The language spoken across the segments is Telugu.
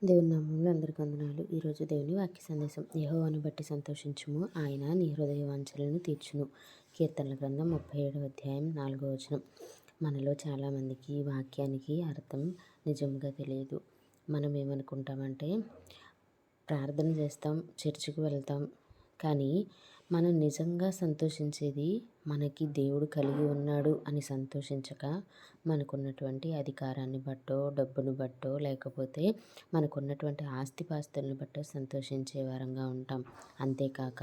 దేవుని నామములో అందరికి వందనాలు. ఈరోజు దేవుని వాక్య సందేశం. యెహోవాను బట్టి సంతోషించుము, ఆయన నీ హృదయ వాంఛలను తీర్చును. కీర్తనల గ్రంథం 37వ అధ్యాయం 4వ వచనం. మనలో చాలామందికి ఈ వాక్యానికి అర్థం నిజంగా తెలియదు. మనం ఏమనుకుంటామంటే ప్రార్థన చేస్తాం, చర్చికి వెళ్తాం, కానీ మనం నిజంగా సంతోషించేది మనకి దేవుడు కలిగి ఉన్నాడు అని సంతోషించక, మనకున్నటువంటి అధికారాన్ని బట్టో, డబ్బును బట్టో, లేకపోతే మనకున్నటువంటి ఆస్తిపాస్తులను బట్టో సంతోషించే వారంగా ఉంటాం. అంతేకాక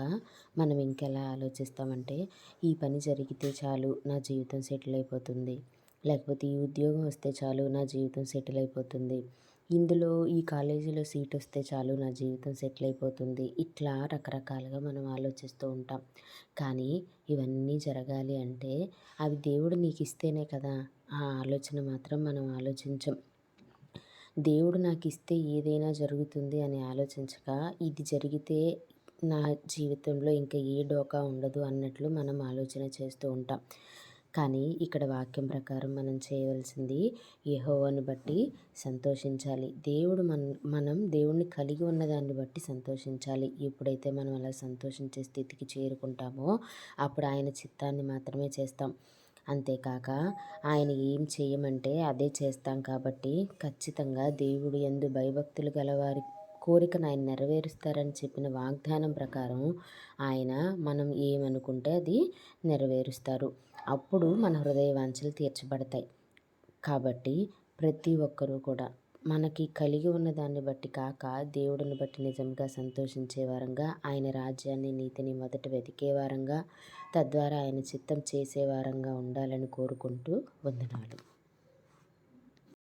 మనం ఇంకెలా ఆలోచిస్తామంటే, ఈ పని జరిగితే చాలు నా జీవితం సెటిల్ అయిపోతుంది, లేకపోతే ఈ ఉద్యోగం వస్తే చాలు నా జీవితం సెటిల్ అయిపోతుంది, ఇందులో ఈ కాలేజీలో సీట్ వస్తే చాలు నా జీవితం సెటిల్ అయిపోతుంది. ఇట్లా రకరకాలుగా మనం ఆలోచిస్తూ ఉంటాం. కానీ ఇవన్నీ జరగాలి అంటే అవి దేవుడు నీకు ఇస్తేనే కదా. ఆ ఆలోచన మాత్రం మనం ఆలోచించం. దేవుడు నాకు ఇస్తే ఏదైనా జరుగుతుంది అని ఆలోచించక, ఇది జరిగితే నా జీవితంలో ఇంకా ఏ డోకా ఉండదు అన్నట్లు మనం ఆలోచన చేస్తూ ఉంటాం. కానీ ఇక్కడ వాక్యం ప్రకారం మనం చేయవలసింది యెహోవాను బట్టి సంతోషించాలి. మనం దేవుణ్ణి కలిగి ఉన్నదాన్ని బట్టి సంతోషించాలి. ఎప్పుడైతే మనం అలా సంతోషించే స్థితికి చేరుకుంటామో అప్పుడు ఆయన చిత్తాన్ని మాత్రమే చేస్తాం. అంతేకాక ఆయన ఏం చేయమంటే అదే చేస్తాం. కాబట్టి ఖచ్చితంగా దేవుడు యందు భయభక్తులు గలవారి కోరికను ఆయన నెరవేరుస్తారని చెప్పిన వాగ్దానం ప్రకారం ఆయన మనం ఏమనుకుంటే అది నెరవేరుస్తారు. అప్పుడు మన హృదయ వాంఛలు తీర్చబడతాయి. కాబట్టి ప్రతి ఒక్కరూ కూడా మనకి కలిగి ఉన్న దాన్ని బట్టి కాక, దేవుడిని బట్టి నిజంగా సంతోషించే వారంగా, ఆయన రాజ్యాన్ని, నీతిని మొదట వెతికే వారంగా, తద్వారా ఆయన చిత్తం చేసే వారంగా ఉండాలని కోరుకుంటూ వందనాలు.